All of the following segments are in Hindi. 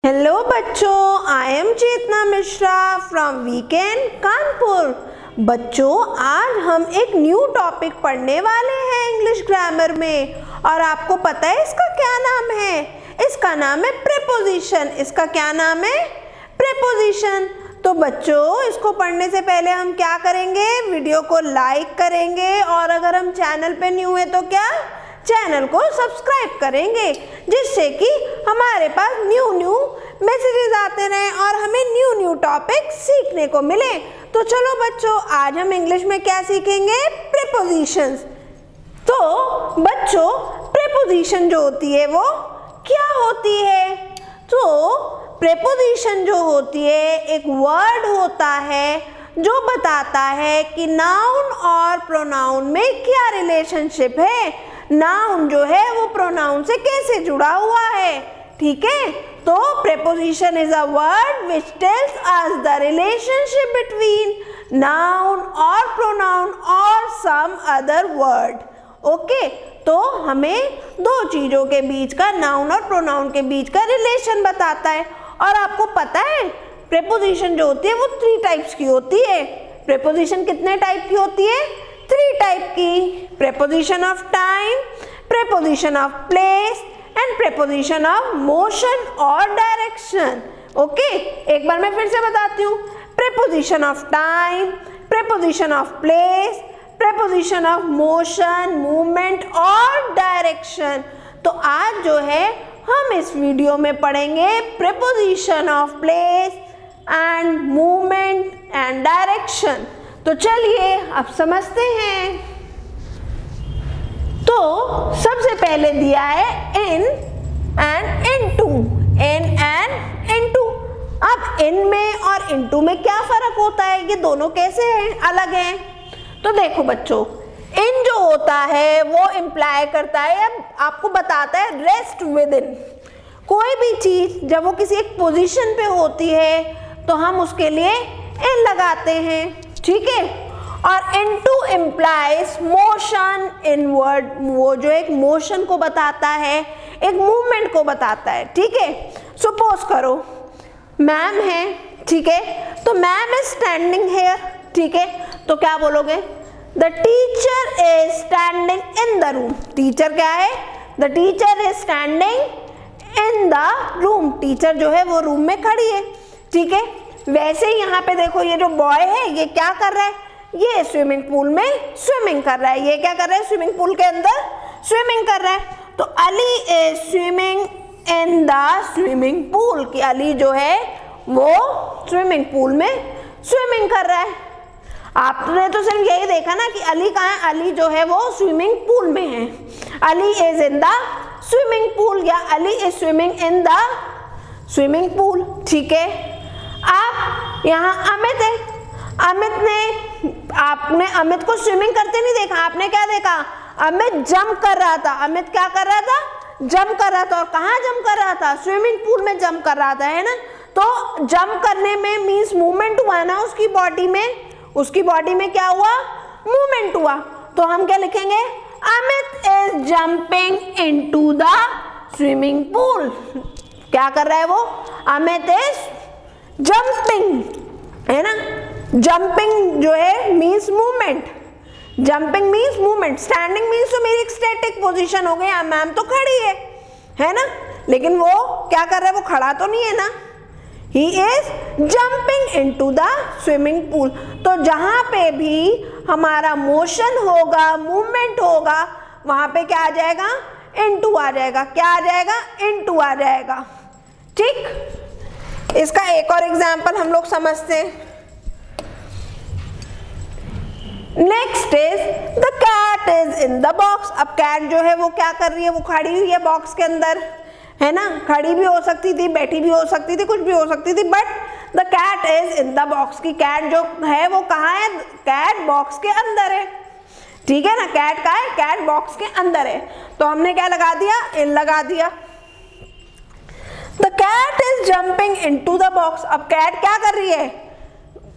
हेलो बच्चों, I am Chetna Mishra from weekend Kanpur. बच्चों, आज हम एक न्यू टॉपिक पढ़ने वाले हैं इंग्लिश ग्रामर में। और आपको पता है इसका क्या नाम है? इसका नाम है प्रीपोजिशन। इसका क्या नाम है? प्रीपोजिशन। तो बच्चों, इसको पढ़ने से पहले हम क्या करेंगे? वीडियो को लाइक करेंगे और अगर हम चैनल पे न्यू है तो क्या चैनल को सब्सक्राइब करेंगे, जिससे कि हमारे पास न्यू मैसेजेस आते रहें और हमें न्यू टॉपिक सीखने को मिले। तो चलो बच्चों, आज हम इंग्लिश में क्या सीखेंगे? प्रीपोजिशंस। तो बच्चों, प्रीपोजिशन जो होती है वो क्या होती है? तो प्रीपोजिशन जो होती है एक वर्ड होता है जो बताता है कि नाउन और प्रोनाउन में क्या रिलेशनशिप है। नाउन जो है वो प्रोनाउन से कैसे जुड़ा हुआ है, ठीक है? तो preposition is a word which tells us the relationship between noun और प्रोनाउन और सम अदर वर्ड। ओके, तो हमें दो चीजों के बीच का, नाउन और प्रोनाउन के बीच का रिलेशन बताता है। और आपको पता है प्रीपोजिशन जो होती है वो 3 टाइप्स की होती है। प्रीपोजिशन कितने टाइप की होती है? 3 टाइप की। Preposition of time, preposition of place and preposition of motion और डायरेक्शन। ओके, एक बार मैं फिर से बताती हूँ। Preposition of time, preposition of place, preposition of motion, movement और डायरेक्शन। तो आज जो है हम इस वीडियो में पढ़ेंगे preposition of place and movement and direction. तो चलिए अब समझते हैं। तो सबसे पहले दिया है in and into. In and into. अब इन में और इनटू में क्या फर्क होता है? ये दोनों कैसे हैं? अलग हैं। तो देखो बच्चों, इन जो होता है वो इम्प्लाई करता है, आपको बताता है रेस्ट विद इन। कोई भी चीज जब वो किसी एक पोजीशन पे होती है तो हम उसके लिए इन लगाते हैं, ठीक है? और इनटू इम्प्लाइज मोशन इनवर्ड। वो जो एक मोशन को बताता है, एक मूवमेंट को बताता है, ठीक है? सपोज करो मैम है, ठीक है? तो मैम इज स्टैंडिंग हेयर, ठीक है? तो क्या बोलोगे? The teacher is standing in the room. Teacher क्या है? The teacher is standing in the room. Teacher जो है वो रूम में खड़ी है, ठीक है? वैसे ही यहाँ पे देखो, ये जो बॉय है ये क्या कर रहा है? ये स्विमिंग पूल में स्विमिंग कर रहा है। ये क्या कर रहा है? स्विमिंग पूल के अंदर स्विमिंग कर रहा है। तो Ali is swimming in the swimming pool. कि अली जो है वो स्विमिंग पूल में स्विमिंग कर रहा है। आपने तो सिर्फ यही देखा ना कि अली कहाँ है? अली जो है वो स्विमिंग पूल में है। Ali is in the swimming pool या Ali is swimming in the swimming pool, ठीक है? आप यहाँ अमित है। अमित ने, आपने अमित को स्विमिंग करते नहीं देखा। आपने क्या देखा? अमित जंप कर रहा था। अमित क्या कर रहा था? जंप कर रहा था। और कहाँ जंप कर रहा था? स्विमिंग पूल में जंप कर रहा था, है ना? तो जंप करने में मीन्स मूवमेंट हुआ ना उसकी बॉडी में। उसकी बॉडी में क्या हुआ? मूवमेंट हुआ। तो हम क्या लिखेंगे? Amit is jumping into the swimming pool. क्या कर रहा है वो? अमित इज जंपिंग, है ना? जंपिंग जो है means movement. Jumping means movement. Standing means तो मेरी एक स्टैटिक पोजीशन हो गई। मैम तो खड़ी है ना? लेकिन वो क्या कर रहा है? वो खड़ा तो नहीं है ना। He is jumping into the swimming pool। तो जहां पे भी हमारा मोशन होगा, मूवमेंट होगा, वहां पे क्या आ जाएगा? into आ जाएगा। क्या आ जाएगा? into आ जाएगा, ठीक? इसका एक और एग्जाम्पल हम लोग समझते हैं। Next is the cat is in the box. अब कैट जो है वो क्या कर रही है? वो खड़ी हुई है बॉक्स के अंदर, है ना? खड़ी भी हो सकती थी, बैठी भी हो सकती थी, कुछ भी हो सकती थी, but the cat is in the box. की कैट जो है वो कहाँ है? कैट बॉक्स के अंदर है, ठीक है ना? कैट कहाँ है? कैट बॉक्स के अंदर है। तो हमने क्या लगा दिया? इन लगा दिया। The cat is jumping into the box. अब कैट क्या कर रही है?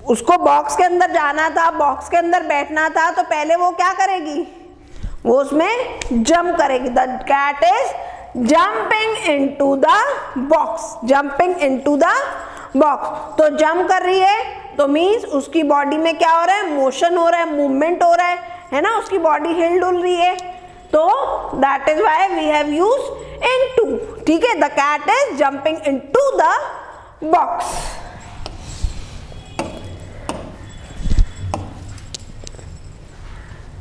उसको बॉक्स के अंदर जाना था, बॉक्स के अंदर बैठना था, तो पहले वो क्या करेगी? वो उसमें जंप करेगी। The cat is jumping into the box, jumping into the box. तो जंप कर रही है तो मीन्स उसकी बॉडी में क्या हो रहा है, मोशन हो रहा है, मूवमेंट हो रहा है ना, उसकी बॉडी हिल डुल रही है। तो that is why we have used into, ठीक है। The cat is jumping into the box.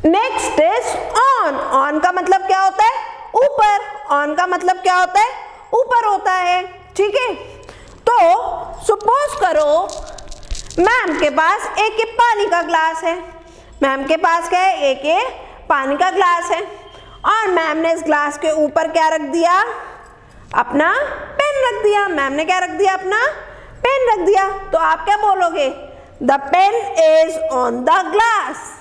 Next is on. On का मतलब क्या होता है, ऊपर। ऑन का मतलब क्या होता है, ऊपर होता है, ठीक है। तो सपोज करो मैम के पास एक पानी का ग्लास है, मैम के पास क्या है, एक पानी का ग्लास है, और मैम ने इस ग्लास के ऊपर क्या रख दिया, अपना पेन रख दिया। मैम ने क्या रख दिया, अपना पेन रख दिया। तो आप क्या बोलोगे, the pen is on the glass,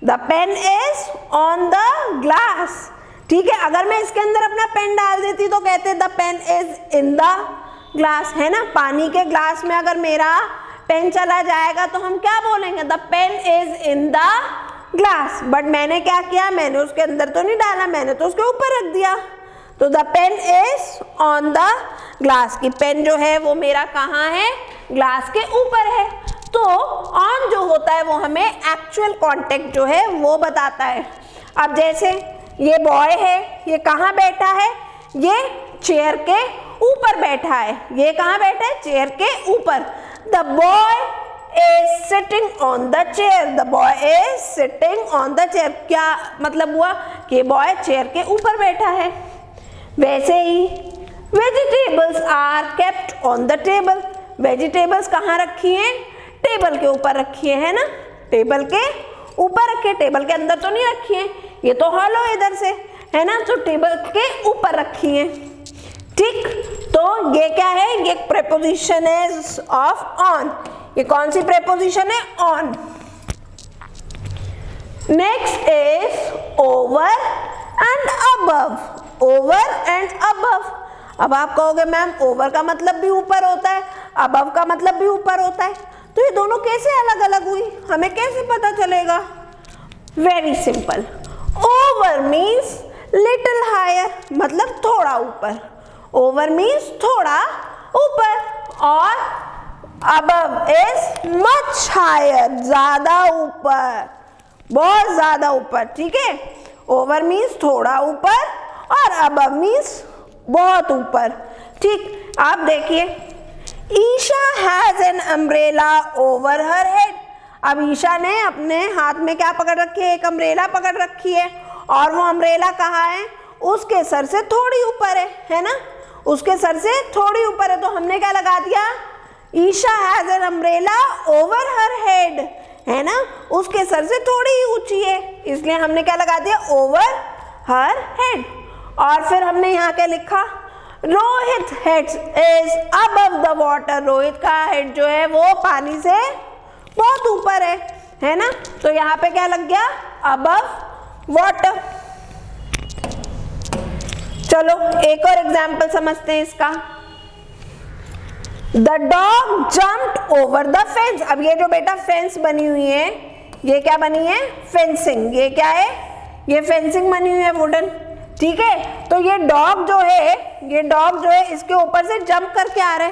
the pen is on the glass, ठीक है। अगर मैं इसके अंदर अपना पेन डाल देती तो कहते the pen is in the glass, है ना। पानी के ग्लास में अगर मेरा पेन चला जाएगा तो हम क्या बोलेंगे, the pen is in the glass. But मैंने क्या किया, मैंने उसके अंदर तो नहीं डाला, मैंने तो उसके ऊपर रख दिया। तो the pen is on the glass, की पेन जो है वो मेरा कहाँ है, ग्लास के ऊपर है। तो ऑन जो होता है वो हमें एक्चुअल कांटेक्ट जो है वो बताता है। अब जैसे ये बॉय है, ये कहाँ बैठा है, ये चेयर के ऊपर बैठा है। ये कहाँ बैठा है, चेयर के ऊपर। The boy is sitting on the chair, the boy is sitting on the chair. क्या मतलब हुआ कि बॉय चेयर के ऊपर बैठा है। वैसे ही vegetables are kept on the table, vegetables कहाँ रखी हैं, टेबल के ऊपर रखी है ना, टेबल के ऊपर रखी है, टेबल के अंदर तो नहीं रखी है, ये तो हॉलो इधर से है ना, तो टेबल के ऊपर रखी है, ठीक। तो ये क्या है, ये प्रेपोजिशन इज ऑफ ऑन। ये कौन सी प्रेपोजिशन है, on. Next is over and above, over and above. अब आप कहोगे मैम ओवर का मतलब भी ऊपर होता है, अबव का मतलब भी ऊपर होता है, तो ये दोनों कैसे अलग अलग हुई, हमें कैसे पता चलेगा। Very simple, over means little higher, मतलब थोड़ा ऊपर, ओवर मीन्स थोड़ा ऊपर, और अबव इज मच हायर, ज्यादा ऊपर, बहुत ज्यादा ऊपर, ठीक है। ओवर मीन्स थोड़ा ऊपर और अबव मीन्स बहुत ऊपर, ठीक। आप देखिए, Isha has an umbrella over her head. अब ईशा ने अपने हाथ में क्या पकड़ रखी है, एक अम्ब्रेला पकड़ रखी है, और वो अम्ब्रेला कहाँ है, उसके सर से थोड़ी ऊपर है ना, उसके सर से थोड़ी ऊपर है। तो हमने क्या लगा दिया, Isha has an umbrella over her head, है ना, उसके सर से थोड़ी ही ऊंची है, इसलिए हमने क्या लगा दिया, ओवर हर हेड। और फिर हमने यहाँ क्या लिखा, Rohit head is above the water, Rohit का हेड जो है वो पानी से बहुत ऊपर है ना। तो यहाँ पे क्या लग गया, अबव वाटर। चलो एक और एग्जाम्पल समझते हैं इसका। The dog jumped over the fence. अब ये जो बेटा फेंस बनी हुई है, ये क्या बनी है, फेंसिंग। ये क्या है, ये फेंसिंग बनी हुई है वुडन, ठीक है। तो ये डॉग जो है, ये डॉग जो है इसके ऊपर से जंप करके आ रहा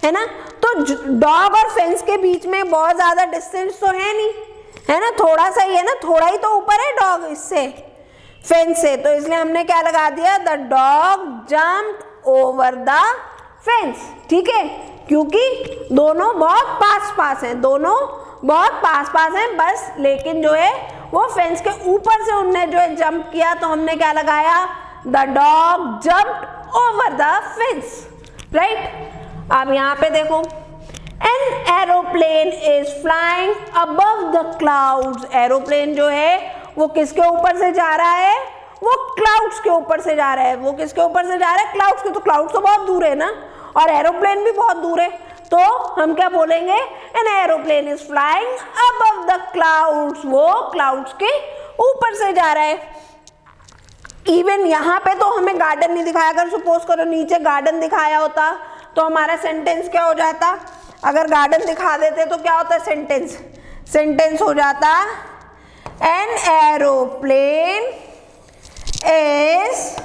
है ना। तो डॉग और फेंस के बीच में बहुत ज्यादा डिस्टेंस तो है नहीं, है ना, थोड़ा सा ही है ना, थोड़ा ही तो ऊपर है डॉग इससे, फेंस से। तो इसलिए हमने क्या लगा दिया, the dog jumped over the fence, ठीक है, क्योंकि दोनों बहुत पास पास हैं, दोनों बहुत पास पास हैं बस, लेकिन जो है वो फेंस के ऊपर से उनने जो है जंप किया, तो हमने क्या लगाया, the dog jumped over the fence, right. अब यहाँ पे देखो, an aeroplane is flying above the clouds. Aeroplane जो है वो किसके ऊपर से जा रहा है, वो क्लाउड्स के ऊपर से जा रहा है। वो किसके ऊपर से जा रहा है, क्लाउड्स के। तो क्लाउड्स तो बहुत दूर है ना, और एरोप्लेन भी बहुत दूर है, तो हम क्या बोलेंगे, an aeroplane is flying above the clouds, वो क्लाउड्स के ऊपर से जा रहा है। इवन यहाँ पे तो हमें गार्डन नहीं दिखाया, अगर सपोज करो नीचे गार्डन दिखाया होता तो हमारा सेंटेंस क्या हो जाता, अगर गार्डन दिखा देते तो क्या होता, सेंटेंस, सेंटेंस हो जाता, an aeroplane is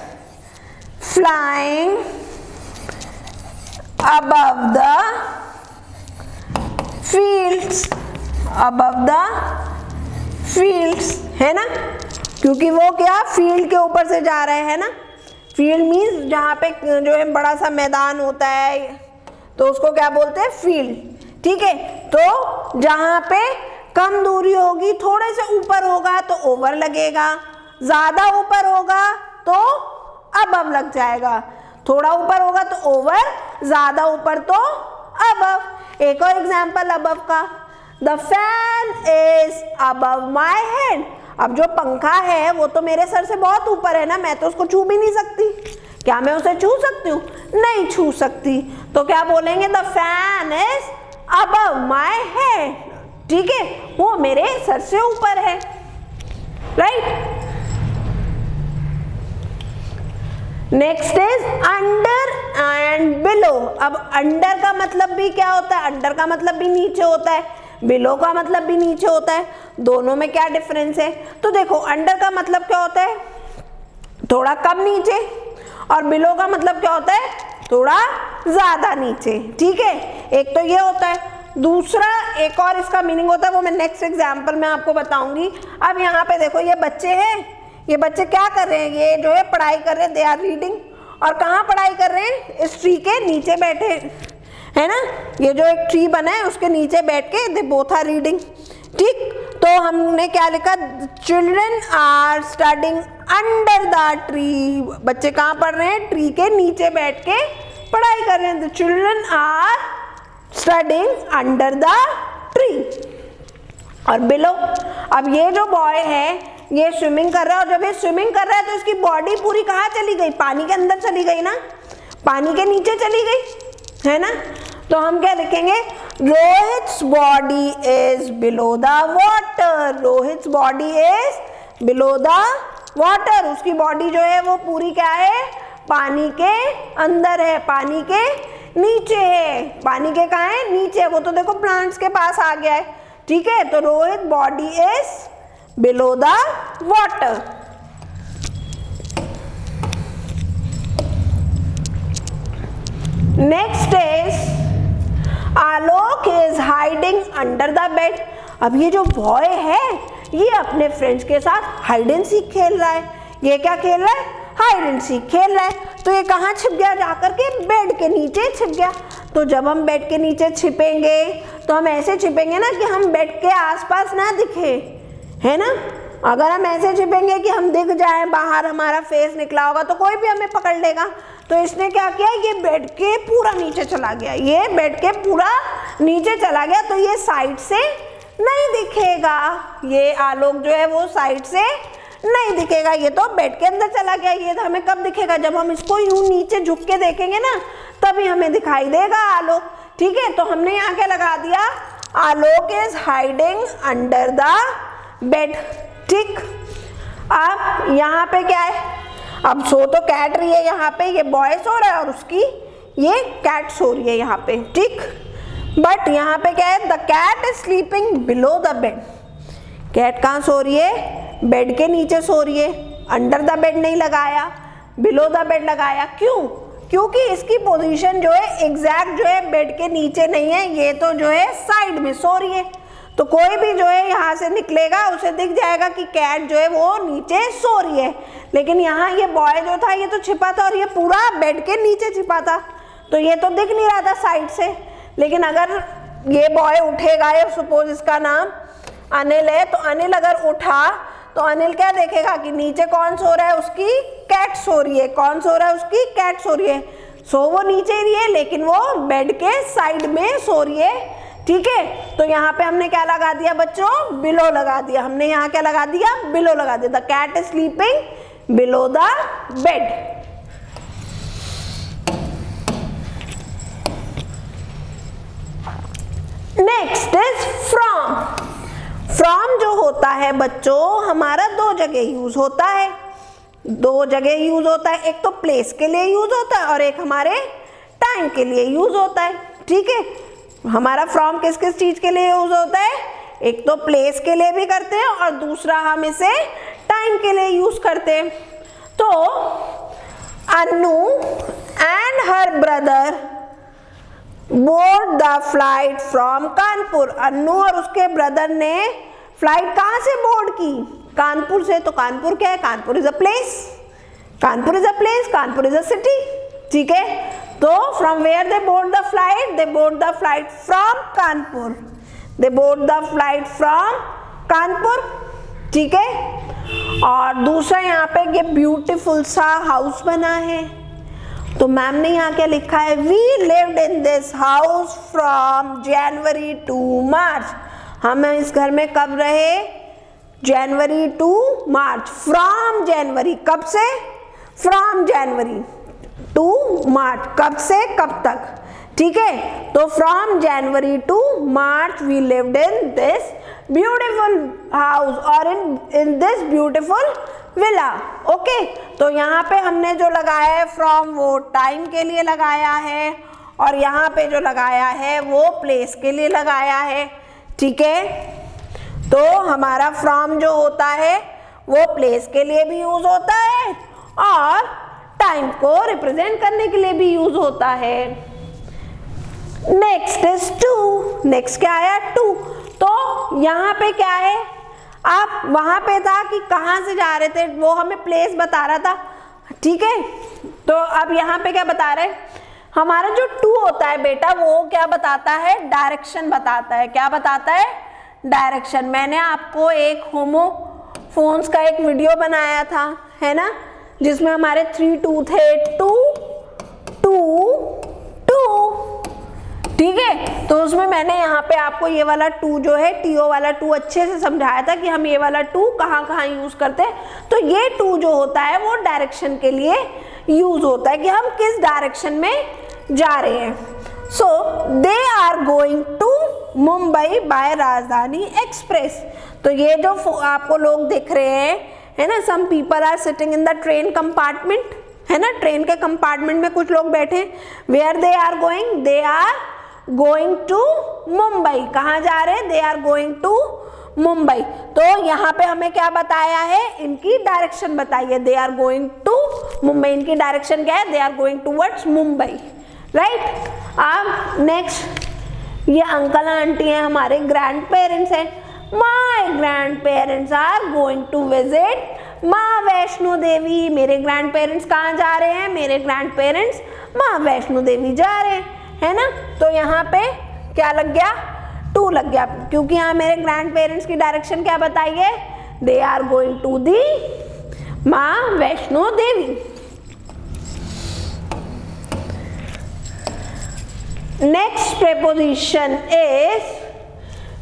flying above the fields, above the fields, है ना, क्योंकि वो क्या फील्ड के ऊपर से जा रहे हैं ना। फील्ड मीन्स जहाँ पे जो है बड़ा सा मैदान होता है तो उसको क्या बोलते हैं, फील्ड। ठीक है, तो जहाँ पे कम दूरी होगी, थोड़े से ऊपर होगा तो ओवर लगेगा, ज्यादा ऊपर होगा तो अबव लग जाएगा, थोड़ा ऊपर होगा तो ओवर, ज्यादा ऊपर तो अबव। एक और एग्जांपल अबव का, the fan is above my head. अब जो पंखा है वो तो मेरे सर से बहुत ऊपर है ना, मैं तो उसको छू भी नहीं सकती। क्या मैं उसे छू सकती हूँ? नहीं छू सकती। तो क्या बोलेंगे, the fan is above my head. ठीक है, वो मेरे सर से ऊपर है, right. Next is under and below. अब अंडर का मतलब भी क्या होता है, अंडर का मतलब भी नीचे होता है, बिलो का मतलब भी नीचे होता है। दोनों में क्या डिफरेंस है? तो देखो, अंडर का मतलब क्या होता है, थोड़ा कम नीचे, और बिलो का मतलब क्या होता है, थोड़ा ज्यादा नीचे। ठीक है, एक तो ये होता है। दूसरा एक और इसका मीनिंग होता है, वो मैं नेक्स्ट एग्जाम्पल में आपको बताऊंगी। अब यहाँ पे देखो, ये बच्चे हैं, ये बच्चे क्या कर रहे हैं, ये जो है पढ़ाई कर रहे हैं, दे आर रीडिंग। और कहाँ पढ़ाई कर रहे हैं? इस ट्री के नीचे बैठे, है ना, ये जो एक ट्री बना है उसके नीचे बैठ के दे बोथ आर रीडिंग। ठीक, तो हमने क्या लिखा, children are studying under the tree. बच्चे कहाँ पढ़ रहे हैं? ट्री के नीचे बैठ के पढ़ाई कर रहे हैं। The children are studying under the tree. और बिलो, अब ये जो बॉय है ये स्विमिंग कर रहा है, और जब ये स्विमिंग कर रहा है तो इसकी बॉडी पूरी कहाँ चली गई? पानी के अंदर चली गई ना, पानी के नीचे चली गई, है ना। तो हम क्या लिखेंगे, Rohit's body is below the water. Rohit's body is below the water. उसकी बॉडी जो है वो पूरी क्या है? पानी के अंदर है, पानी के नीचे है। पानी के कहाँ है? नीचे। वो तो देखो प्लांट्स के पास आ गया है। ठीक है, तो Rohit body is below the water. Next is Alok is hiding under the bed. अब ये जो बॉय है ये अपने फ्रेंड्स के साथ हाइड एंड सीक खेल रहा है। ये क्या खेल रहा है? हाइड एंड सीक खेल रहा है। तो ये कहाँ छिप गया? जाकर के बेड के नीचे छिप गया। तो जब हम बेड के नीचे छिपेंगे तो हम ऐसे छिपेंगे ना कि हम बेड के आसपास ना दिखे, है ना। अगर हम ऐसे छिपेंगे कि हम दिख जाए, बाहर हमारा फेस निकला होगा तो कोई भी हमें पकड़ लेगा। तो इसने क्या किया, ये बेड के पूरा नीचे चला गया, ये बेड के पूरा नीचे चला गया। तो ये साइड से नहीं दिखेगा, ये आलोक जो है वो साइड से नहीं दिखेगा, ये तो बेड के अंदर चला गया। ये तो हमें कब दिखेगा? जब हम इसको यूं नीचे झुक के देखेंगे ना, तभी हमें दिखाई देगा आलोक। ठीक है, तो हमने यहाँ क्या लगा दिया, Alok is hiding under the bed. ठीक, अब यहाँ पे क्या है, अब सो तो कैट रही है, यहाँ पे ये बॉय सो रहा है और उसकी ये कैट सो रही है यहाँ पे। ठीक, बट यहाँ पे क्या है, the cat is sleeping below the bed. Cat कहाँ सो रही है? बेड के नीचे सो रही है। अंडर द बेड नहीं लगाया, बिलो द बेड लगाया। क्यों? क्योंकि इसकी पोजीशन जो है एग्जैक्ट जो है बेड के नीचे नहीं है, ये तो जो है साइड में सो रही है। तो कोई भी जो है यहाँ से निकलेगा उसे दिख जाएगा कि कैट जो है वो नीचे सो रही है। लेकिन यहाँ ये बॉय जो था ये तो छिपा था और ये पूरा बेड के नीचे छिपा था, तो ये तो दिख नहीं रहा था साइड से। लेकिन अगर ये बॉय उठेगा, या सपोज इसका नाम अनिल है, तो अनिल अगर उठा तो अनिल क्या देखेगा कि नीचे कौन सो रहा है? उसकी कैट सो रही है। कौन सो रहा है? उसकी कैट सो रही है। सो वो नीचे ही रही है लेकिन वो बेड के साइड में सो रही है। ठीक है, तो यहाँ पे हमने क्या लगा दिया बच्चों? बिलो लगा दिया। हमने यहाँ क्या लगा दिया? बिलो लगा दिया। The cat is sleeping below the bed. Next is from. From जो होता है बच्चों हमारा दो जगह यूज होता है, दो जगह यूज होता है। एक तो प्लेस के लिए यूज होता है और एक हमारे टाइम के लिए यूज होता है। ठीक है, हमारा फ्रॉम किस किस चीज के लिए यूज होता है? एक तो प्लेस के लिए भी करते हैं और दूसरा हम इसे टाइम के लिए यूज करते हैं। तो Anu and her brother board the flight from Kanpur. Annu और उसके ब्रदर ने फ्लाइट कहाँ से बोर्ड की? कानपुर से। तो कानपुर क्या है? Kanpur is a place, Kanpur is a place, Kanpur is a city. ठीक है, तो from where they board the flight? They board the flight from Kanpur, they board the flight from Kanpur. ठीक है, और दूसरा यहाँ पे ये ब्यूटीफुल सा हाउस बना है, तो मैम ने यहाँ क्या लिखा है? We lived in this house from January to March. हम इस घर में कब रहे? जनवरी टू मार्च। फ्रॉम जनवरी, कब से? फ्रॉम जनवरी टू मार्च, कब से कब तक? ठीक है, तो from January to March we lived in this beautiful house और in this beautiful villa. Okay, तो यहाँ पे हमने जो लगाया है फ्रॉम वो टाइम के लिए लगाया है, और यहाँ पे जो लगाया है वो प्लेस के लिए लगाया है। ठीक है, तो हमारा फ्रॉम जो होता है वो प्लेस के लिए भी यूज होता है और टाइम को रिप्रेजेंट करने के लिए भी यूज होता है। Next is to. नेक्स्ट क्या आया? टू। तो यहाँ पे क्या है? आप वहां पे था कि कहाँ से जा रहे थे, वो हमें प्लेस बता रहा था। ठीक है, तो अब यहाँ पे क्या बता रहे हैं? हमारा जो टू होता है बेटा वो क्या बताता है? डायरेक्शन बताता है। क्या बताता है? डायरेक्शन। मैंने आपको एक होमोफोन्स का एक वीडियो बनाया था, है ना, जिसमें हमारे 3 2 थे, 2 2 2। ठीक है, तो उसमें मैंने यहाँ पे आपको ये वाला 2 जो है, टीओ वाला 2 अच्छे से समझाया था कि हम ये वाला 2 कहाँ कहाँ यूज करते हैं। तो ये 2 जो होता है वो डायरेक्शन के लिए यूज होता है कि हम किस डायरेक्शन में जा रहे हैं। So they are going to Mumbai by Rajdhani express. तो ये जो आपको लोग दिख रहे हैं, है ना, some people are sitting in the train compartment, है ना, ट्रेन के कंपार्टमेंट में कुछ लोग बैठे। Where they are going? They are going to Mumbai. कहाँ जा रहे हैं? They are going to Mumbai. तो यहाँ पे हमें क्या बताया है? इनकी डायरेक्शन बताई है। They are going to Mumbai, इनकी डायरेक्शन क्या है? They are going towards Mumbai, right. अब नेक्स्ट, ये अंकल आंटी हैं, हमारे ग्रैंड पेरेंट्स हैं। My grand parents are going to visit माँ वैष्णो देवी। मेरे ग्रैंड पेरेंट्स कहाँ जा रहे हैं? मेरे ग्रैंड पेरेंट्स माँ वैष्णो देवी जा रहे हैं, है ना। तो यहाँ पे क्या लग गया? 2 लग गया, क्योंकि यहाँ मेरे ग्रैंड पेरेंट्स की डायरेक्शन क्या बताई है? They are going to the Maa Vaishno Devi. Next preposition is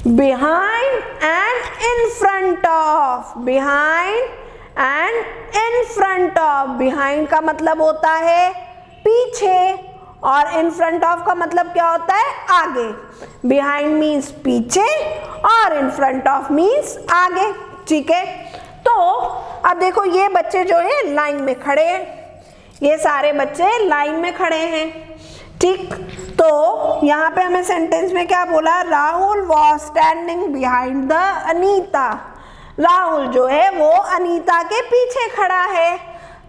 behind and in front of. Behind and in front of. Behind का मतलब होता है पीछे और इन फ्रंट ऑफ का मतलब क्या होता है? आगे। बिहाइंड मीन्स पीछे और इन फ्रंट ऑफ मीन्स आगे। ठीक है, तो अब देखो ये बच्चे जो है लाइन में खड़े हैं, ये सारे बच्चे लाइन में खड़े हैं। ठीक, तो यहाँ पे हमें सेंटेंस में क्या बोला? Rahul was standing behind the Anita. Rahul जो है वो अनीता के पीछे खड़ा है।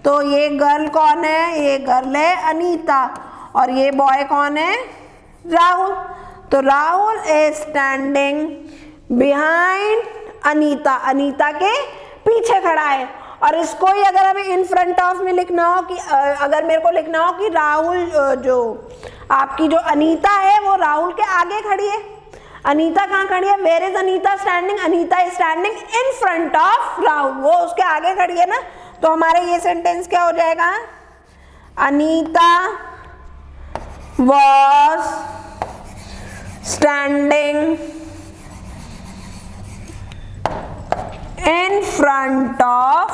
तो ये गर्ल कौन है? ये गर्ल है अनीता, और ये बॉय कौन है? राहुल। तो Rahul is standing behind Anita, Anita के पीछे खड़ा है। और इसको ही अगर हमें इन फ्रंट ऑफ में लिखना हो कि अगर मेरे को लिखना हो कि राहुल जो आपकी जो अनीता है वो राहुल के आगे खड़ी है। अनीता कहाँ खड़ी है? Where is Anita standing? Anita is standing in front of Rahul, वो उसके आगे खड़ी है ना। तो हमारे ये सेंटेंस क्या हो जाएगा? Anita was standing in front of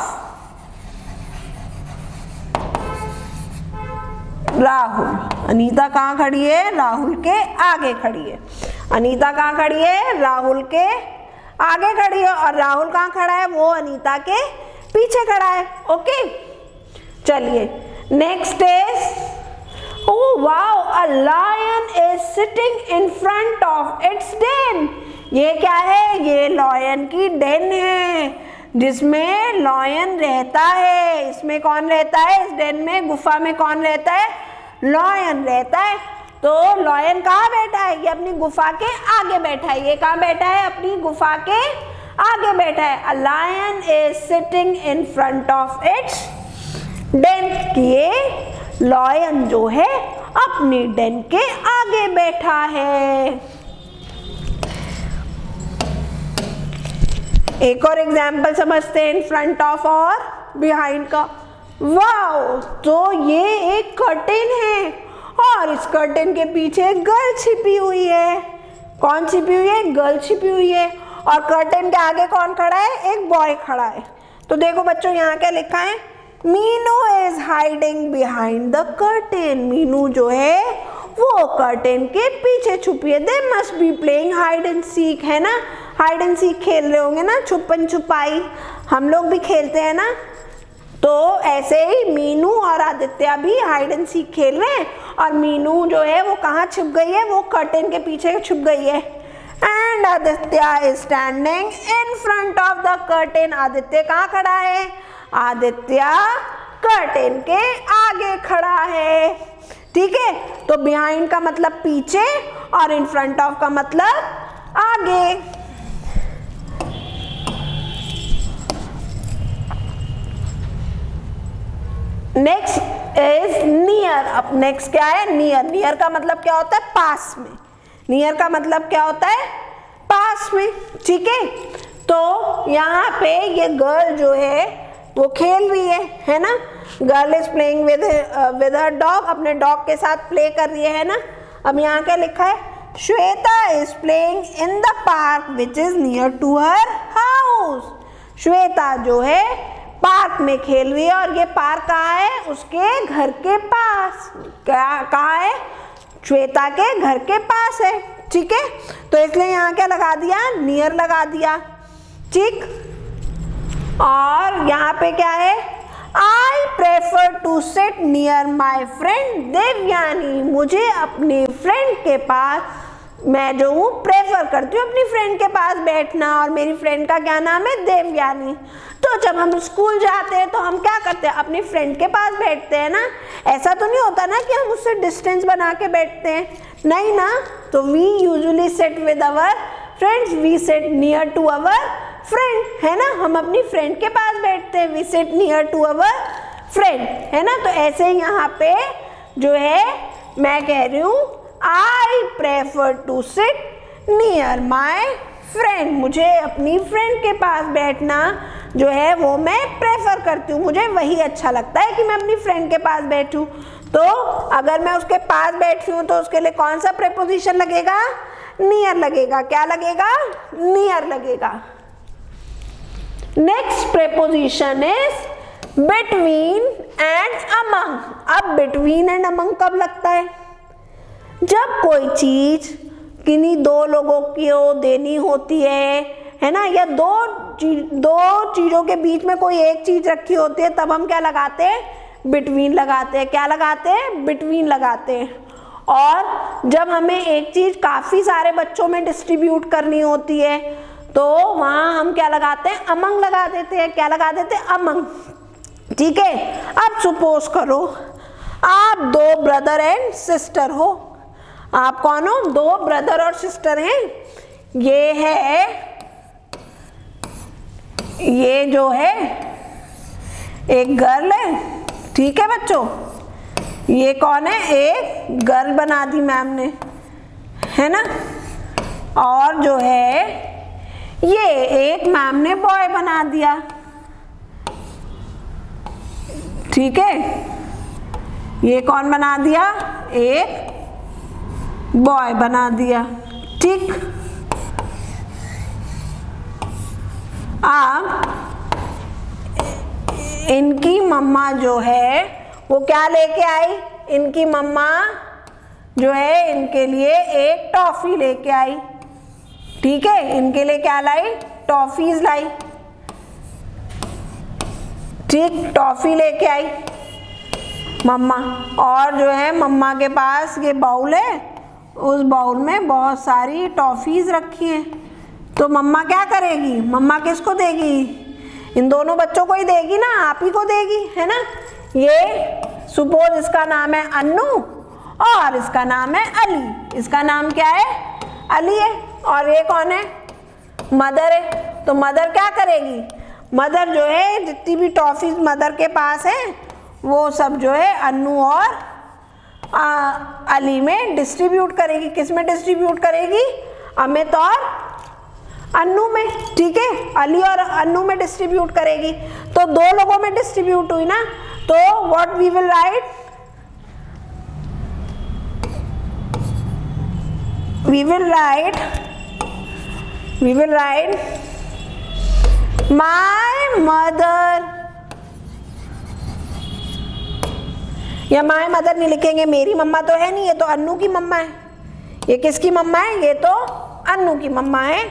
Rahul. Anita कहाँ खड़ी है? राहुल के आगे खड़ी है। अनीता कहाँ खड़ी है? राहुल के आगे खड़ी है। और राहुल कहाँ खड़ा है? वो अनीता के पीछे खड़ा है। ओके, चलिए next is, oh wow, a lion is sitting in front of its den। ये क्या है? ये लॉयन की डेन है। जिसमें लॉयन रहता है। इसमें कौन रहता है? इस डेन में, गुफा में कौन रहता है? लॉयन रहता है। तो लॉयन कहाँ बैठा है? ये अपनी गुफा के आगे बैठा है। ये कहाँ बैठा है? अपनी गुफा के आगे बैठा है। A lion is sitting in front of its den. ये लॉयन जो है अपनी डेन के आगे बैठा है। एक और एग्जाम्पल समझते हैं इन फ्रंट ऑफ और बिहाइंड का। वाओ, तो ये एक कर्टेन है और इस कर्टेन के पीछे गर्ल छिपी हुई है। कौन छिपी हुई है? गर्ल छिपी हुई है। और कर्टेन के आगे कौन खड़ा है? एक बॉय खड़ा है। तो देखो बच्चों, यहाँ क्या लिखा है? Meenu is hiding behind the curtain. Meenu जो है वो कर्टेन के पीछे छुपी है। They must be playing hide and seek, है ना? हाइड एंड सीक खेल रहे होंगे ना, छुपन छुपाई हम लोग भी खेलते हैं ना। तो ऐसे ही मीनू और आदित्य भी हाइड एंड सीक खेल रहे हैं और मीनू जो है वो कहाँ छुप गई है? वो कर्टेन के पीछे छुप गई है। And Aditya is standing in front of the curtain. Aditya कहाँ खड़ा है? आदित्य कर्टेन के आगे खड़ा है। ठीक है, तो बिहाइंड का मतलब पीछे और इन फ्रंट ऑफ का मतलब आगे। Next is near. अब नेक्स्ट क्या है? नियर। नियर का मतलब क्या होता है? पास में। नियर का मतलब क्या होता है? पास में। ठीक है, तो यहाँ पे ये गर्ल जो है वो खेल रही है ना? Girl is playing with her dog, अपने डॉग के साथ प्ले कर रही है ना? अब यहाँ क्या लिखा है? Shweta is playing in the park which is near to her house. Shweta जो है पार्क में खेल रही है और ये पार्क कहाँ है? उसके घर के पास। क्या कहाँ है? श्वेता के घर के पास है। ठीक है, तो इसलिए यहाँ क्या लगा दिया? नियर लगा दिया। ठीक, और यहाँ पे क्या है? I prefer to sit near my friend Devyani. मुझे अपनी फ्रेंड के पास, मैं जो हूँ प्रेफर करती हूँ अपनी फ्रेंड के पास बैठना। और मेरी फ्रेंड का क्या नाम है? देवयानी। तो जब हम स्कूल जाते हैं तो हम क्या करते हैं? अपनी फ्रेंड के पास बैठते हैं ना। ऐसा तो नहीं होता ना कि हम उससे डिस्टेंस बना के बैठते हैं, नहीं ना। तो we usually sit with our friends, we sit near to our friend, है ना? हम अपनी फ्रेंड के पास बैठते हैं, we sit near to our friend, है ना? तो ऐसे ही यहाँ पे जो है मैं कह रही हूँ I prefer to sit near my friend. मुझे अपनी फ्रेंड के पास बैठना जो है वो मैं प्रेफर करती हूँ। मुझे वही अच्छा लगता है कि मैं अपनी फ्रेंड के पास बैठूँ। तो अगर मैं उसके पास बैठी हूँ तो उसके लिए कौन सा प्रेपोजिशन लगेगा? नियर लगेगा। क्या लगेगा? नियर लगेगा। Next preposition is between and among. अब बिटवीन एंड अमंग कब लगता है? जब कोई चीज किन्हीं दो लोगों को देनी होती है ना, या दो चीजों के बीच में कोई एक चीज रखी होती है, तब हम क्या लगाते हैं? बिटवीन लगाते हैं। क्या लगाते हैं? बिटवीन लगाते हैं। और जब हमें एक चीज काफी सारे बच्चों में डिस्ट्रीब्यूट करनी होती है तो वहां हम क्या लगाते हैं? अमंग लगा देते हैं। क्या लगा देते हैं? अमंग। ठीक है, अब सपोज करो आप दो ब्रदर एंड सिस्टर हो। आप कौन हो? दो ब्रदर और सिस्टर हैं। ये जो है एक गर्ल है। ठीक है बच्चों, ये कौन है? एक गर्ल बना दी मैम ने, है ना? और जो है ये एक मैम ने बॉय बना दिया। ठीक है, ये कौन बना दिया? एक बॉय बना दिया। ठीक, अब इनकी मम्मा जो है वो क्या लेके आई? इनकी मम्मा जो है इनके लिए एक टॉफी लेके आई। ठीक है, इनके लिए क्या लाई? टॉफीज लाई। ठीक, टॉफी लेके आई मम्मा। और जो है मम्मा के पास ये बाउल है, उस बाउल में बहुत सारी टॉफीज रखी हैं। तो मम्मा क्या करेगी? मम्मा किसको देगी? इन दोनों बच्चों को ही देगी ना, आप ही को देगी, है ना। ये सपोज इसका नाम है अन्नू और इसका नाम है अली। इसका नाम क्या है? अली है। और ये कौन है? मदर है। तो मदर क्या करेगी? मदर जो है जितनी भी टॉफीज मदर के पास है वो सब जो है अन्नू और अली में डिस्ट्रीब्यूट करेगी। किस में डिस्ट्रीब्यूट करेगी? अमित और अन्नू में, ठीक है। अली और अन्नू में डिस्ट्रीब्यूट करेगी। तो दो लोगों में डिस्ट्रीब्यूट हुई ना, तो what we will write? We will write my mother, या माय मदर नहीं लिखेंगे, मेरी मम्मा तो है नहीं, ये तो अन्नू की मम्मा है। ये किसकी मम्मा है? ये तो अन्नू की मम्मा है।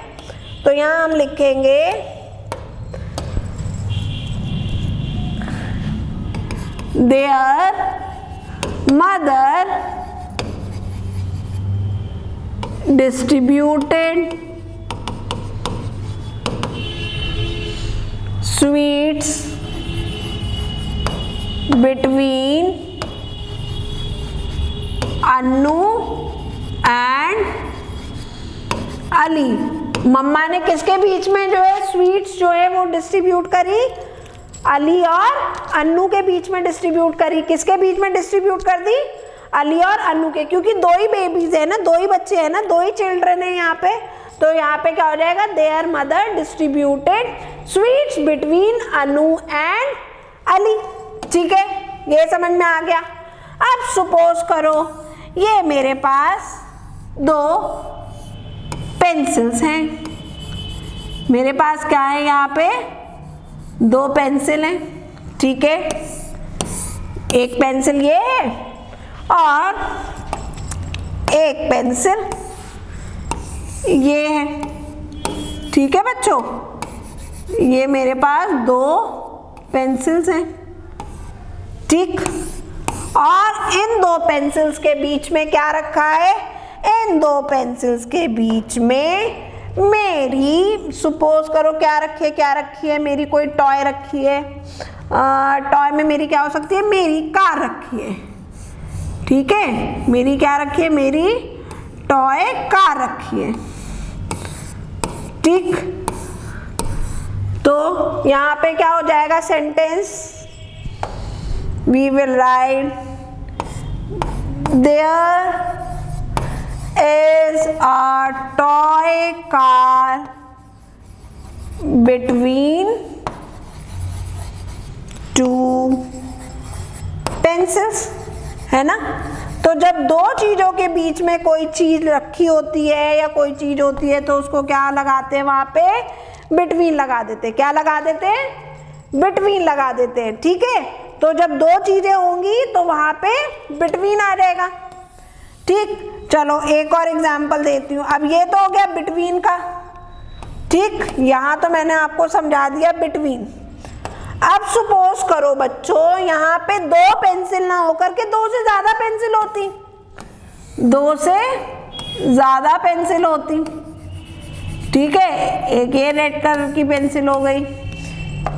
तो यहां हम लिखेंगे their mother distributed sweets between Annu and Ali. मम्मा ने किसके बीच में जो है स्वीट्स जो है वो डिस्ट्रीब्यूट करी? अली और अन्नू के बीच में डिस्ट्रीब्यूट करी। किसके बीच में डिस्ट्रीब्यूट कर दी? अली और अन्नू के, क्योंकि दो ही बेबीज है ना, दो ही बच्चे हैं ना, दो ही चिल्ड्रन है यहाँ पे। तो यहाँ पे क्या हो जाएगा? There mother distributed sweets between Annu and Ali. ठीक है, ये समझ में आ गया। अब सपोज करो ये मेरे पास दो पेंसिल्स हैं। मेरे पास क्या है? यहाँ पे दो पेंसिल हैं, ठीक है। एक पेंसिल ये है और एक पेंसिल ये है, ठीक है बच्चों। ये मेरे पास दो पेंसिल्स हैं, ठीक। और इन दो पेंसिल्स के बीच में क्या रखा है? इन दो पेंसिल्स के बीच में मेरी, सपोज करो क्या रखी है? मेरी कोई टॉय रखी है। टॉय में मेरी क्या हो सकती है? मेरी कार रखी है, ठीक है। मेरी क्या रखी है? मेरी टॉय कार रखी है, ठीक। तो यहाँ पे क्या हो जाएगा sentence? We will write there is a toy car between two pencils, है ना। तो जब दो चीजों के बीच में कोई चीज रखी होती है या कोई चीज होती है तो उसको क्या लगाते हैं? वहां पे बिटवीन लगा देते हैं। क्या लगा देते हैं? बिटवीन लगा देते हैं, ठीक है। तो जब दो चीजें होंगी तो वहां पे बिटवीन आ जाएगा, ठीक। चलो एक और एग्जाम्पल देती हूँ। अब ये तो हो गया बिटवीन का, ठीक। यहाँ तो मैंने आपको समझा दिया बिटवीन। अब सपोज करो बच्चों यहाँ पे दो पेंसिल ना होकर के दो से ज्यादा पेंसिल होती, दो से ज्यादा पेंसिल होती, ठीक है। एक ये रेड कलर की पेंसिल हो गई,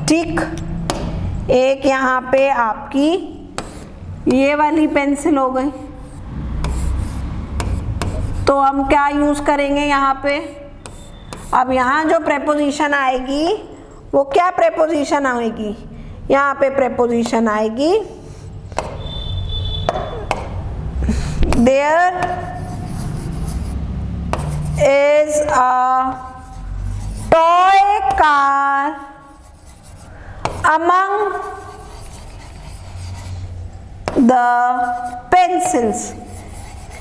ठीक। एक यहाँ पे आपकी ये वाली पेंसिल हो गई। तो हम क्या यूज करेंगे यहाँ पे? अब यहाँ जो प्रेपोजिशन आएगी वो क्या प्रेपोजिशन आएगी? यहाँ पे प्रेपोजिशन आएगी there is a toy car among the pencils.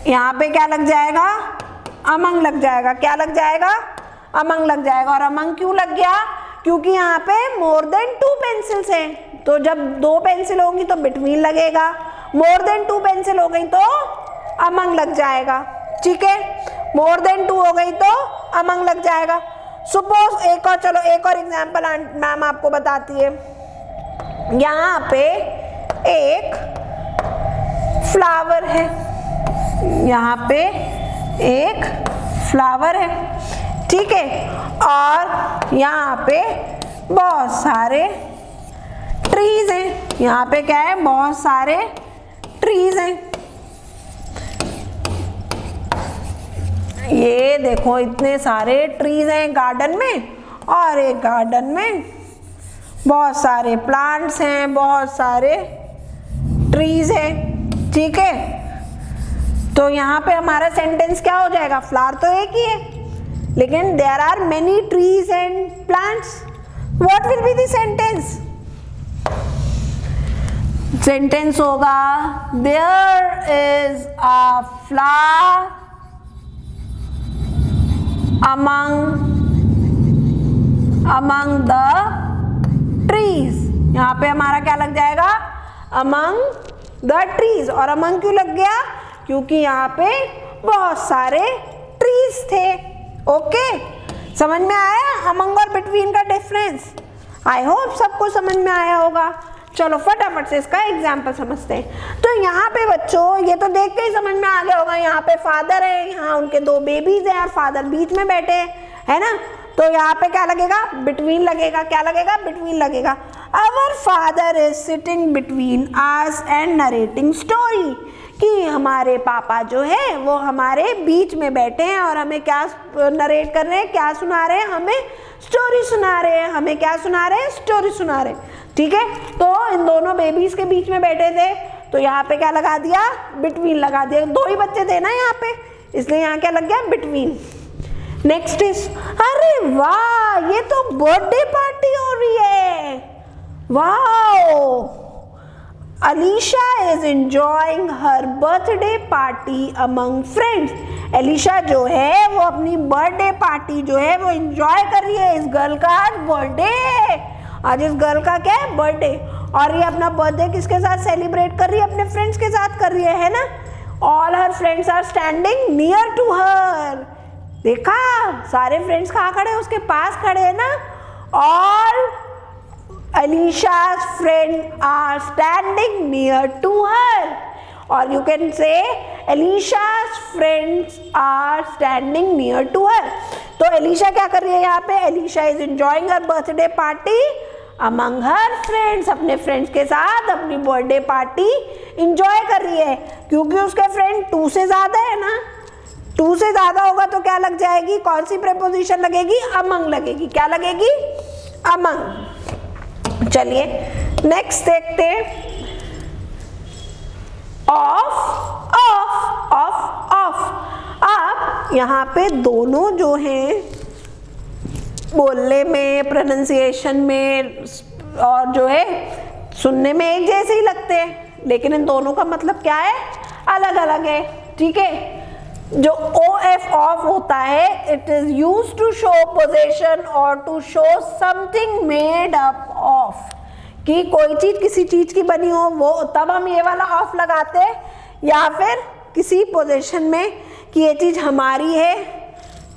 यहाँ पे क्या लग जाएगा? अमंग लग जाएगा। क्या लग जाएगा? अमंग लग जाएगा। और अमंग क्यों लग गया? क्योंकि यहाँ पे मोर देन टू पेंसिल्स हैं। तो जब दो पेंसिल होंगी तो बिटवीन लगेगा, मोर देन टू पेंसिल हो गई तो अमंग लग जाएगा, ठीक है। मोर देन टू हो गई तो अमंग लग जाएगा। सपोज एक और, चलो एक और एग्जाम्पल मैम आपको बताती है। यहाँ पे एक फ्लावर है, यहाँ पे एक फ्लावर है, ठीक है। और यहाँ पे बहुत सारे ट्रीज हैं। यहाँ पे क्या है, बहुत सारे ट्रीज हैं। ये देखो इतने सारे ट्रीज हैं गार्डन में, और एक गार्डन में बहुत सारे प्लांट्स हैं, बहुत सारे ट्रीज हैं। ठीक है, तो यहाँ पे हमारा सेंटेंस क्या हो जाएगा, फ्लावर तो एक ही है लेकिन there are many trees and plants. What will be the sentence? Sentence होगा there is a flower among the trees। यहाँ पे हमारा क्या लग जाएगा, among the trees। और among क्यों लग गया, क्योंकि यहाँ पे बहुत सारे ट्रीज थे। ओके, समझ में आया among और between का डिफरेंस? आई होप सबको समझ में आया होगा। चलो फटाफट से इसका एग्जाम्पल समझते हैं। तो यहाँ पे बच्चों ये तो देख के ही समझ में आ गया होगा, यहाँ पे फादर है, यहाँ उनके दो बेबीज हैं और फादर बीच में बैठे है ना। तो यहाँ पे क्या लगेगा, बिटवीन लगेगा। क्या लगेगा, बिटवीन लगेगा। Our father is sitting between us and narrating story, कि हमारे पापा जो है वो हमारे बीच में बैठे हैं और हमें क्या नरेट कर रहे हैं, क्या सुना रहे हैं, हमें स्टोरी सुना रहे हैं। हमें क्या सुना रहे हैं, स्टोरी सुना रहे हैं। ठीक है, तो इन दोनों बेबीज के बीच में बैठे थे, तो यहाँ पे क्या लगा दिया, बिटवीन लगा दिया। दो ही बच्चे थे ना यहाँ पे, इसलिए यहाँ क्या लग गया, बिटवीन। नेक्स्ट इज, अरे वाह ये तो बर्थडे पार्टी हो रही है। Wow, Alisha is enjoying her birthday party among friends. Alisha जो है वो अपनी बर्थडे पार्टी जो है वो एंजॉय कर रही है। इस गर्ल का आज बर्थडे है, आज इस गर्ल का क्या है, बर्थडे। और ये अपना बर्थडे किसके साथ सेलिब्रेट कर रही है, अपने फ्रेंड्स के साथ कर रही है ना। All her friends are standing near to her. देखा, सारे फ्रेंड्स कहाँ खड़े हैं, उसके पास खड़े हैं ना। All Alicia's friends are standing near to her, or you can say Alicia's friends are standing near to her। तो Alicia क्या कर रही है यहाँ पे, Alicia is enjoying her birthday party among her friends, अपने फ्रेंड्स के साथ अपनी बर्थडे पार्टी इंजॉय कर रही है। क्योंकि उसके फ्रेंड 2 से ज्यादा है ना, 2 से ज्यादा होगा तो क्या लग जाएगी, कौन सी प्रेपोजिशन लगेगी, among लगेगी। क्या लगेगी, among। चलिए नेक्स्ट देखते हैं, ऑफ ऑफ ऑफ ऑफ। अब यहाँ पे दोनों जो हैं बोलने में, प्रोनाउंसिएशन में और जो है सुनने में एक जैसे ही लगते हैं, लेकिन इन दोनों का मतलब क्या है, अलग अलग है। ठीक है, जो OF ऑफ होता है, it is use to show possession और to show something made up of, कि कोई चीज किसी चीज की बनी हो, वो तब हम ये वाला ऑफ लगाते हैं, या फिर किसी पोजेशन में कि ये चीज हमारी है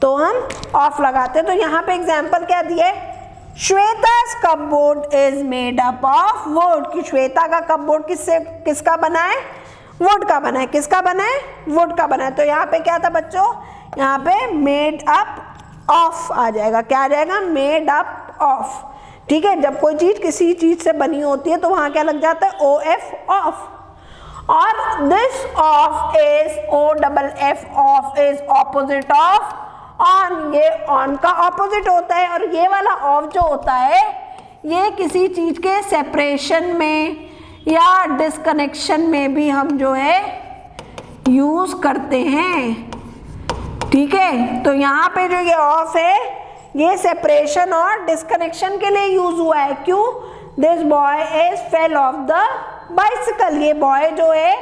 तो हम ऑफ लगाते हैं। तो यहाँ पे एग्जाम्पल क्या दिए, Shweta's cupboard is made up of wood, कि श्वेता का कपबोर्ड किसका बना है, वुड का बना है। किसका बना है, वुड का बना है। तो यहाँ पे क्या था बच्चों, यहाँ पे मेड अप ऑफ आ जाएगा। क्या आ जाएगा, मेड अप ऑफ। ठीक है, जब कोई चीज किसी चीज से बनी होती है तो वहां क्या लग जाता है, OF ऑफ। और this of is OFF of is opposite of on, ये ऑन का ऑपोजिट होता है। और ये वाला ऑफ जो होता है ये किसी चीज के सेपरेशन में या डिस्कनेक्शन में भी हम जो है यूज करते हैं। ठीक है, तो यहाँ पे जो ये ऑफ है ये सेपरेशन और डिस्कनेक्शन के लिए यूज हुआ है। क्यों, this boy is fell off the bicycle, ये बॉय जो है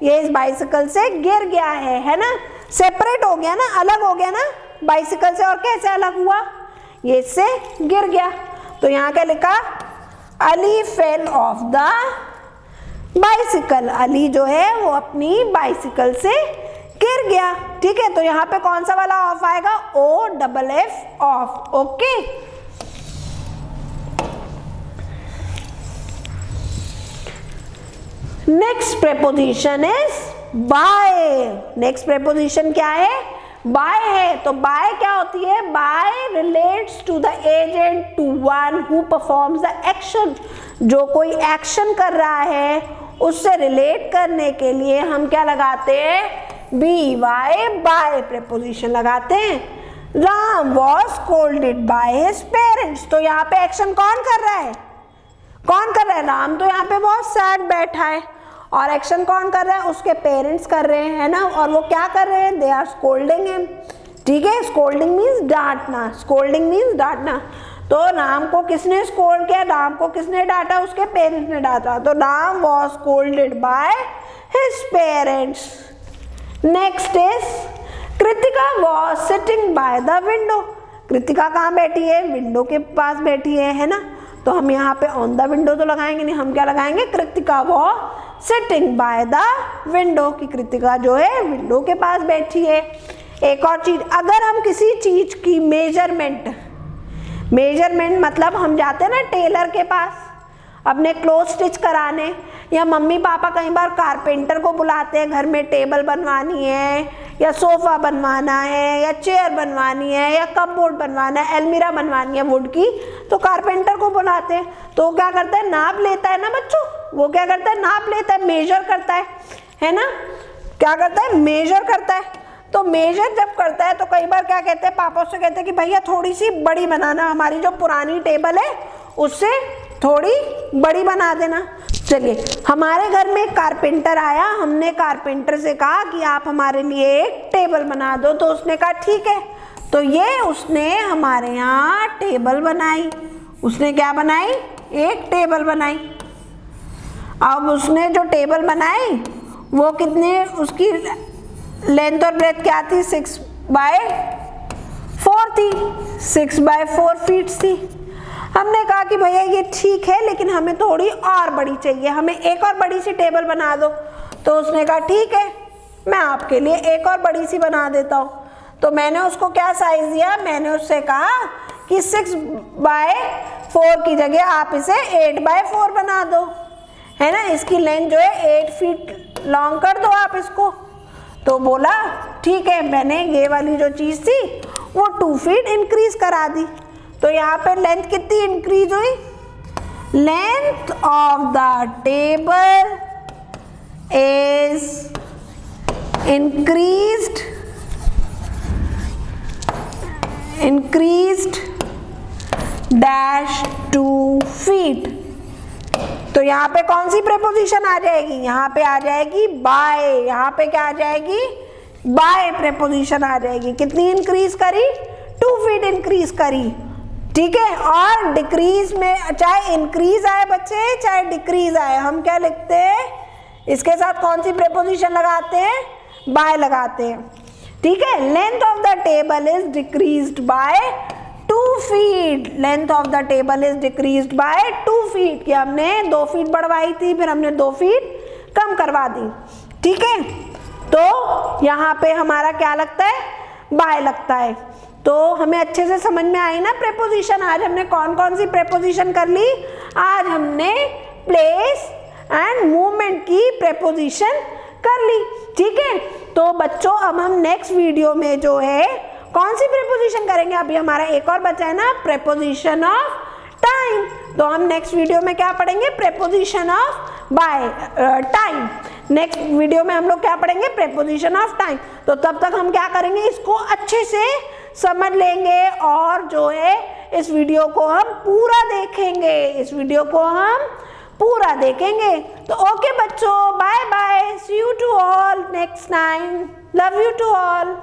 ये इस बाइसिकल से गिर गया है ना। सेपरेट हो गया ना, अलग हो गया ना बाइसिकल से। और कैसे अलग हुआ, ये इससे गिर गया। तो यहाँ क्या लिखा, Ali fell off the bicycle, Ali जो है वो अपनी बाइसिकल से गिर गया। ठीक है, तो यहाँ पे कौन सा वाला ऑफ आएगा, OFF off. Okay, next preposition is by. Next preposition क्या है, बाय है तो बाय क्या होती है, by relates to the agent to one who performs the action. जो कोई एक्शन कर रहा है उससे रिलेट करने के लिए हम क्या लगाते हैं, बी वाई बाय प्रेपोजिशन लगाते हैं। Ram was scolded by his parents, तो यहाँ पे एक्शन कौन कर रहा है, कौन कर रहा है, राम तो यहाँ पे बहुत सैड बैठा है और एक्शन कौन कर रहा है, उसके पेरेंट्स कर रहे हैं, है ना। और वो क्या कर रहे हैं, दे आर स्कोल्डिंग हिम। ठीक है, स्कोल्डिंग मीन्स डांटना, स्कोल्डिंग मीन्स डांटना। तो राम को किसने स्कोल्ड किया, राम को किसने डांटा, उसके पेरेंट्स ने डांटा। तो Ram was scolded by his parents. Next is Kritika was sitting by the window. Kritika कहाँ बैठी है, विंडो के पास बैठी है ना। तो हम यहाँ पे ऑन द विंडो तो लगाएंगे नहीं, हम क्या लगाएंगे, Kritika was sitting by the window, की कृतिका जो है विंडो के पास बैठी है। एक और चीज, अगर हम किसी चीज की मेजरमेंट मतलब हम जाते हैं ना टेलर के पास अपने क्लोथ स्टिच कराने, या मम्मी पापा कई बार कारपेंटर को बुलाते हैं, घर में टेबल बनवानी है या सोफा बनवाना है या चेयर बनवानी है या कपबोर्ड बनवाना है, अलमीरा बनवानी है वुड की, तो कारपेंटर को बुलाते हैं। तो वो क्या करता है, नाप लेता है ना बच्चों, वो क्या करता है, नाप लेता है, मेजर करता है ना, क्या करता है, मेजर करता है। तो मेजर जब करता है तो कई बार क्या कहते हैं, पापा उससे कहते हैं कि भैया थोड़ी सी बड़ी बनाना, हमारी जो पुरानी टेबल है उससे थोड़ी बड़ी बना देना। चलिए, हमारे घर में एक कारपेंटर आया, हमने कारपेंटर से कहा कि आप हमारे लिए एक टेबल बना दो, तो उसने कहा ठीक है। तो ये उसने हमारे यहाँ टेबल बनाई, उसने क्या बनाई, एक टेबल बनाई। अब उसने जो टेबल बनाई वो कितने, उसकी लेंथ और ब्रेथ क्या थी, 6x4 थी, 6x4 फीट थी। हमने कहा कि भैया ये ठीक है लेकिन हमें थोड़ी और बड़ी चाहिए, हमें एक और बड़ी सी टेबल बना दो। तो उसने कहा ठीक है, मैं आपके लिए एक और बड़ी सी बना देता हूँ। तो मैंने उसको क्या साइज दिया, मैंने उससे कहा कि 6x4 की जगह आप इसे 8x4 बना दो, है ना। इसकी लेंथ जो है 8 फीट लॉन्ग कर दो आप इसको। तो बोला ठीक है, मैंने ये वाली जो चीज़ थी वो 2 फीट इंक्रीज करा दी। तो यहाँ पे लेंथ कितनी इंक्रीज हुई, length of the table is increased dash 2 feet. तो यहाँ पे कौन सी प्रेपोजिशन आ जाएगी, यहाँ पे आ जाएगी बाय, यहाँ पे क्या आ जाएगी, बाय प्रेपोजिशन आ जाएगी। कितनी इंक्रीज करी, 2 फीट इंक्रीज करी। ठीक है, और डिक्रीज में चाहे इंक्रीज आए बच्चे चाहे डिक्रीज आए, हम क्या लिखते हैं, इसके साथ कौन सी प्रेपोजिशन लगाते हैं, बाय लगाते हैं। ठीक है, length of the table is decreased bye 2 feet, length of the table is decreased bye 2 feet, कि हमने 2 फीट बढ़वाई थी फिर हमने 2 फीट कम करवा दी। ठीक है, तो यहाँ पे हमारा क्या लगता है, बाय लगता है। तो हमें अच्छे से समझ में आई ना प्रेपोजिशन। आज हमने कौन कौन सी प्रेपोजिशन कर ली, आज हमने प्लेस एंड मूवमेंट की प्रेपोजिशन कर ली। ठीक है, तो बच्चों अब हम नेक्स्ट वीडियो में जो है कौन सी प्रेपोजिशन करेंगे, अभी हमारा एक और बचा है ना, प्रेपोजिशन ऑफ टाइम। तो हम नेक्स्ट वीडियो में क्या पढ़ेंगे, preposition of by time. Next video में हम लोग क्या पढ़ेंगे, प्रेपोजिशन ऑफ टाइम। तो तब तक हम क्या करेंगे, इसको अच्छे से समझ लेंगे और जो है इस वीडियो को हम पूरा देखेंगे, इस वीडियो को हम पूरा देखेंगे। तो ओके बच्चों, bye bye, see you to all next time, love you to all.